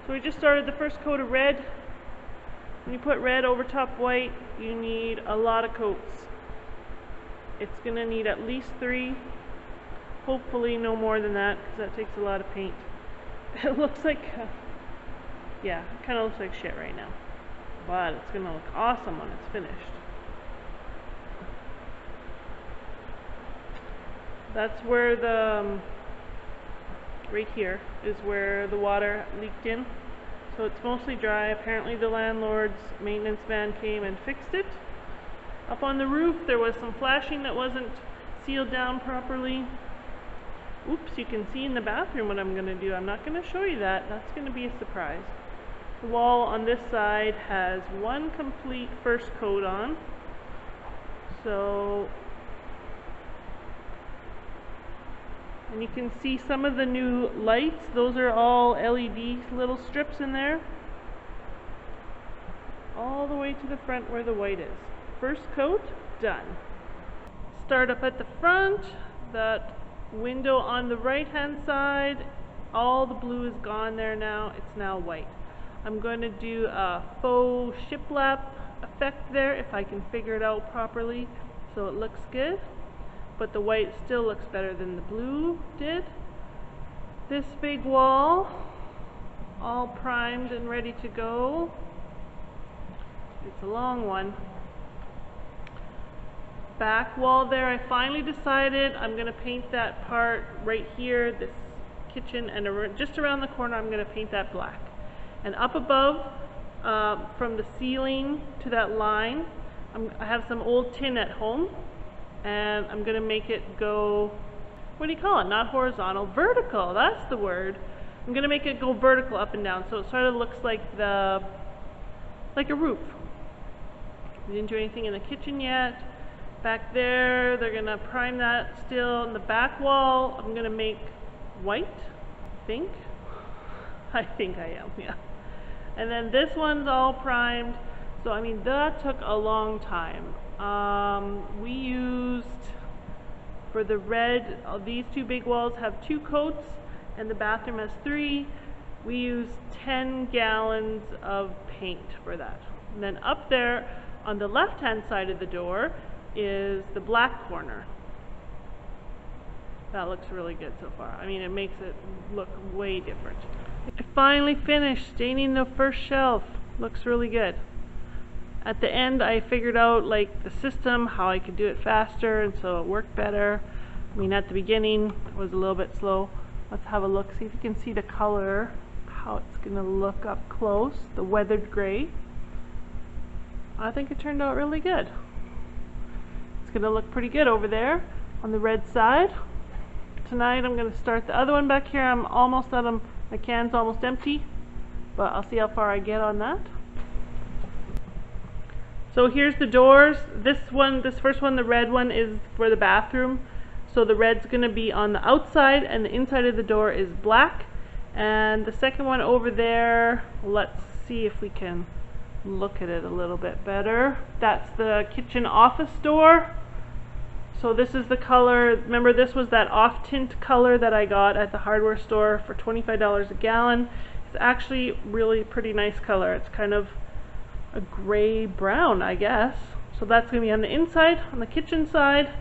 So we just started the first coat of red. When you put red over top white, you need a lot of coats. It's going to need at least 3, hopefully no more than that, because that takes a lot of paint. It looks like, yeah, it kind of looks like shit right now, but it's going to look awesome when it's finished. That's where the, right here is where the water leaked in. So it's mostly dry. Apparently the landlord's maintenance van came and fixed it. Up on the roof there was some flashing that wasn't sealed down properly. Oops, you can see in the bathroom what I'm going to do. I'm not going to show you that. That's going to be a surprise. The wall on this side has 1 complete first coat on. So, and you can see some of the new lights. Those are all LED little strips in there. All the way to the front where the white is. First coat, done. Start up at the front. That window on the right hand side, all the blue is gone there now. It's now white. I'm going to do a faux shiplap effect there if I can figure it out properly so it looks good. But the white still looks better than the blue did. This big wall, all primed and ready to go. It's a long one. Back wall there, I finally decided I'm going to paint that part right here, this kitchen, and just around the corner I'm going to paint that black. And up above, from the ceiling to that line, I have some old tin at home, and I'm going to make it go, what do you call it, not horizontal, vertical, that's the word. I'm going to make it go vertical up and down, so it sort of looks like a roof. We didn't do anything in the kitchen yet. Back there, they're going to prime that still. In the back wall, I'm going to make white, I think. I think I am, yeah. And then this one's all primed. So, I mean, that took a long time. We used, for the red, these 2 big walls have 2 coats, and the bathroom has 3. We used 10 gallons of paint for that. And then up there, on the left-hand side of the door, is the black corner. That looks really good so far. I mean, it makes it look way different. I finally finished staining the first shelf. Looks really good. At the end, I figured out like the system, how I could do it faster, and so it worked better. I mean, at the beginning it was a little bit slow. Let's have a look, see if you can see the color, how it's gonna look up close, the weathered gray. I think it turned out really good. It's going to look pretty good over there on the red side. Tonight I'm going to start the other one back here. I'm almost out of, my can's almost empty, but I'll see how far I get on that. So here's the doors. This first one, the red one, is for the bathroom. So the red's going to be on the outside, and the inside of the door is black. And the second one over there, let's see if we can look at it a little bit better. That's the kitchen office door. So this is the color. Remember, this was that off tint color that I got at the hardware store for $25 a gallon. It's actually really pretty nice color. It's kind of a gray brown, I guess. So that's going to be on the inside, on the kitchen side,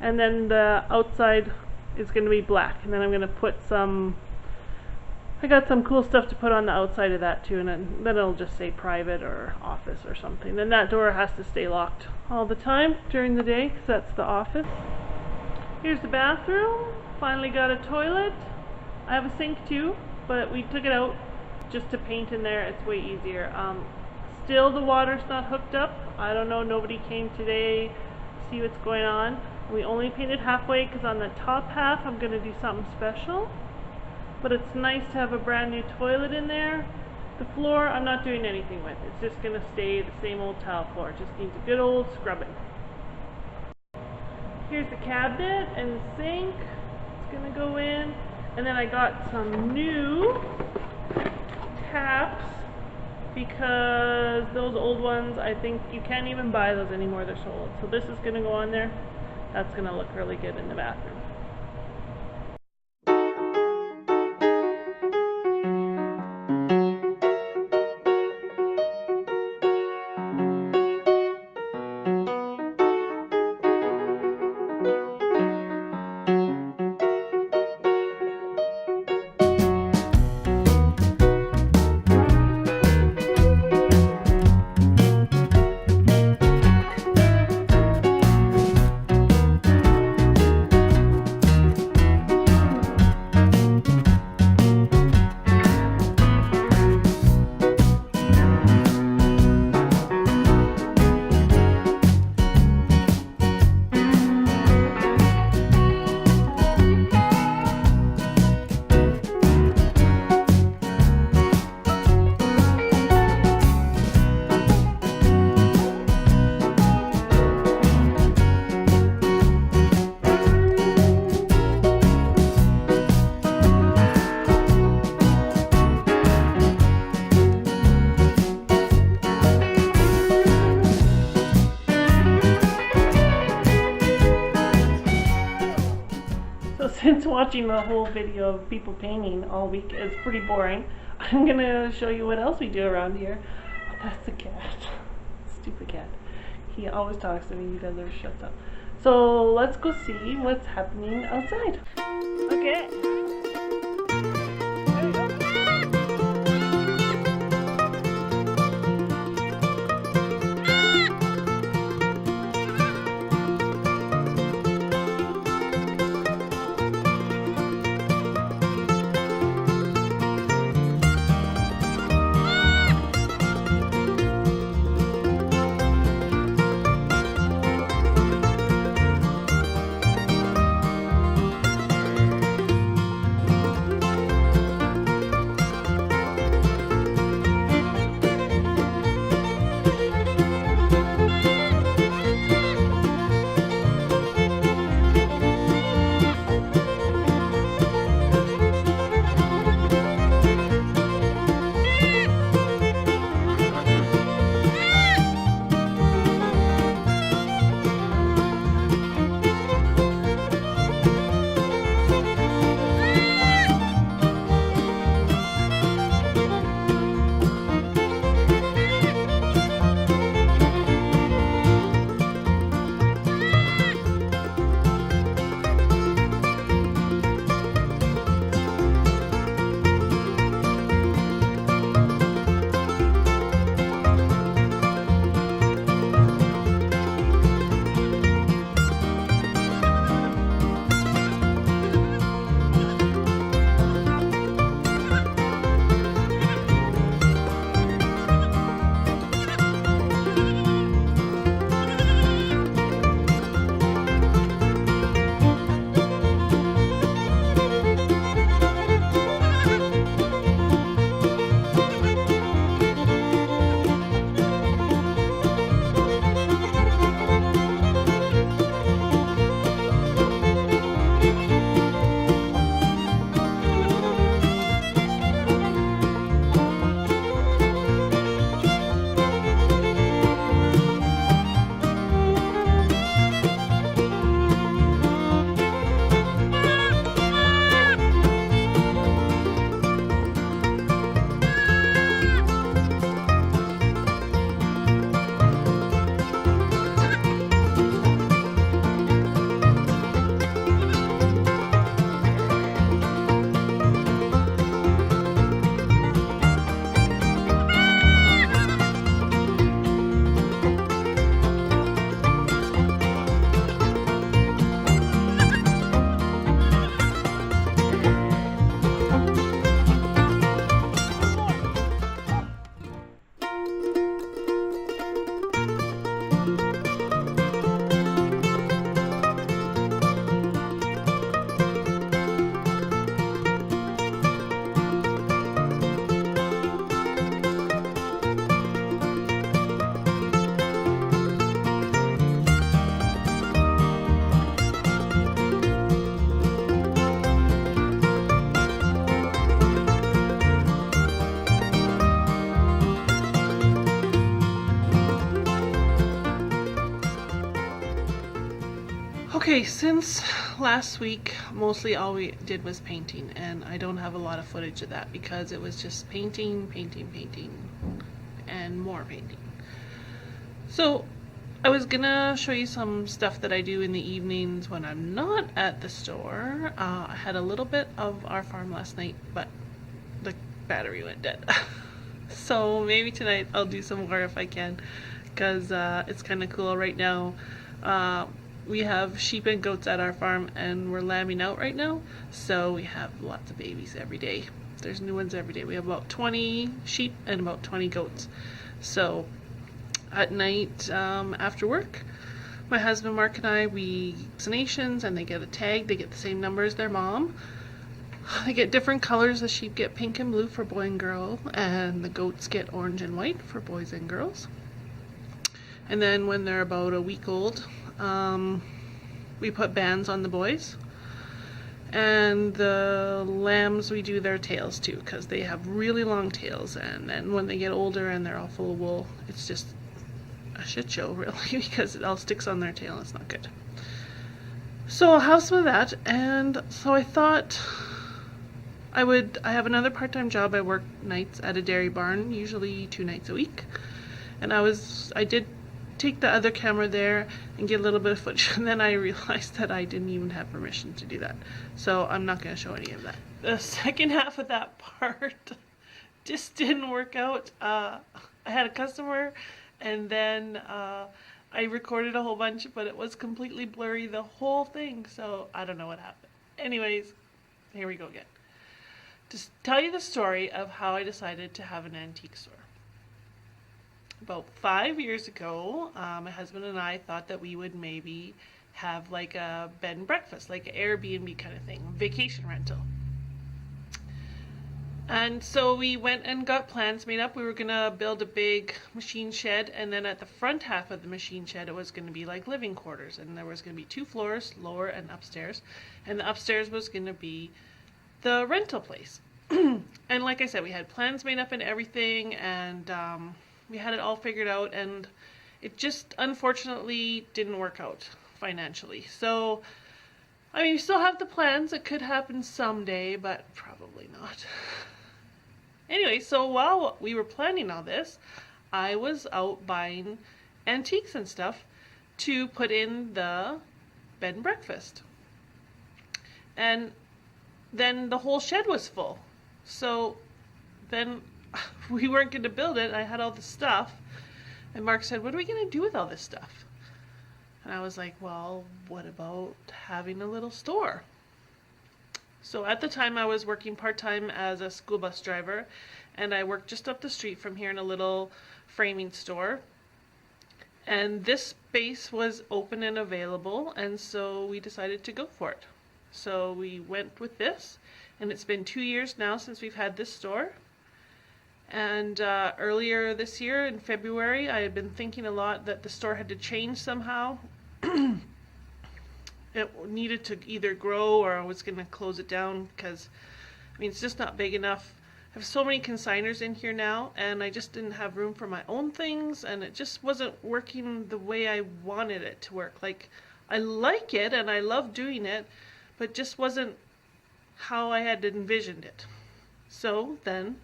and then the outside is going to be black. And then I'm going to put some, I got some cool stuff to put on the outside of that too, and then it'll just say private or office or something. Then that door has to stay locked all the time during the day because that's the office. Here's the bathroom. Finally got a toilet. I have a sink too, but we took it out just to paint in there. It's way easier. Still the water's not hooked up. I don't know, nobody came today to see what's going on. We only painted halfway because on the top half I'm going to do something special. But it's nice to have a brand new toilet in there. The floor I'm not doing anything with. It's just going to stay the same old tile floor. It just needs a good old scrubbing. Here's the cabinet and the sink. It's going to go in. And then I got some new taps because those old ones, I think you can't even buy those anymore. They're so old. So this is going to go on there. That's going to look really good in the bathroom. since watching the whole video of people painting all week is pretty boring, I'm gonna show you what else we do around here. Oh, that's the cat. Stupid cat. He always talks to me, he never shuts up. So let's go see what's happening outside. Okay. There we go. Okay, since last week, mostly all we did was painting, and I don't have a lot of footage of that because it was just painting, and more painting. So I was gonna show you some stuff that I do in the evenings when I'm not at the store. I had a little bit of our farm last night, but the battery went dead. So maybe tonight I'll do some more if I can, because it's kind of cool right now. We have sheep and goats at our farm, and we're lambing out right now, so we have lots of babies every day. There's new ones every day. We have about 20 sheep and about 20 goats. So at night, after work, my husband Mark and I, we vaccinations, and they get a tag. They get the same number as their mom. They get different colors. The sheep get pink and blue for boy and girl, and the goats get orange and white for boys and girls. And then when they're about a week old, we put bands on the boys, and the lambs, we do their tails too, because they have really long tails, and then when they get older and they're all full of wool, it's just a shit show really, because it all sticks on their tail and it's not good. So I'll have some of that, and so I thought I have another part-time job. I work nights at a dairy barn, usually 2 nights a week. And I did take the other camera there and get a little bit of footage, and then I realized that I didn't even have permission to do that. So I'm not going to show any of that. The second half of that part just didn't work out. I had a customer, and then I recorded a whole bunch, but it was completely blurry, the whole thing, so I don't know what happened. Anyways, here we go again. To tell you the story of how I decided to have an antique store. About 5 years ago, my husband and I thought that we would maybe have like a bed and breakfast, like an Airbnb kind of thing, vacation rental. And so we went and got plans made up. We were gonna build a big machine shed, and then at the front half of the machine shed it was gonna be like living quarters, and there was gonna be 2 floors, lower and upstairs, and the upstairs was gonna be the rental place. And like I said, we had plans made up and everything, and we had it all figured out, and it just unfortunately didn't work out financially. So I mean, we still have the plans. It could happen someday, but probably not. Anyway, so while we were planning all this, I was out buying antiques and stuff to put in the bed and breakfast. And then the whole shed was full. So then we weren't going to build it. I had all the stuff. And Mark said, "What are we going to do with all this stuff?" And I was like, "Well, what about having a little store?" So at the time I was working part-time as a school bus driver, and I worked just up the street from here in a little framing store. And this space was open and available, and so we decided to go for it. So we went with this, and it's been 2 years now since we've had this store. And earlier this year in February, I had been thinking a lot that the store had to change somehow. It needed to either grow, or I was going to close it down, because I mean, it's just not big enough. I have so many consigners in here now, and I just didn't have room for my own things, and it just wasn't working the way I wanted it to work. Like, I like it and I love doing it, but just wasn't how I had envisioned it. So then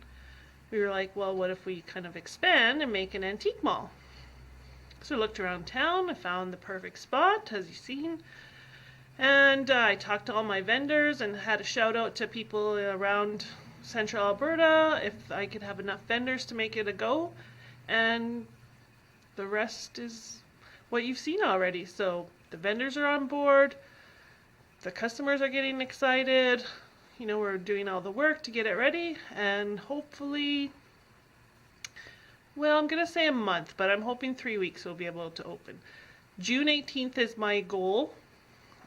we were like, well, what if we kind of expand and make an antique mall? So I looked around town, I found the perfect spot, as you've seen. And I talked to all my vendors and had a shout out to people around central Alberta if I could have enough vendors to make it a go. And the rest is what you've seen already. So the vendors are on board, the customers are getting excited, you know, we're doing all the work to get it ready, and hopefully, well, I'm going to say a month, but I'm hoping 3 weeks we'll be able to open. June 18th is my goal.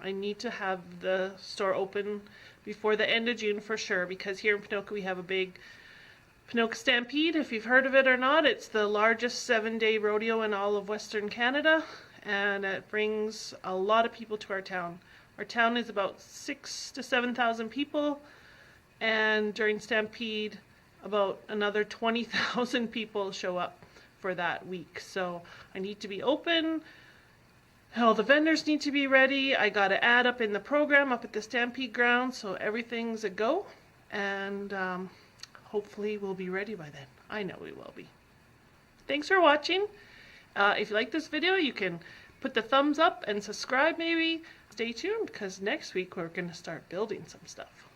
I need to have the store open before the end of June for sure, because here in Ponoka we have a big Ponoka Stampede. If you've heard of it or not, it's the largest 7-day rodeo in all of Western Canada, and it brings a lot of people to our town. Our town is about 6,000 to 7,000 people, and during Stampede about another 20,000 people show up for that week. So I need to be open. All the vendors need to be ready. I got an ad up in the program up at the Stampede ground, so everything's a go, and hopefully we'll be ready by then. I know we will be. Thanks for watching. If you like this video, you can put the thumbs up and subscribe maybe. Stay tuned, because next week we're going to start building some stuff.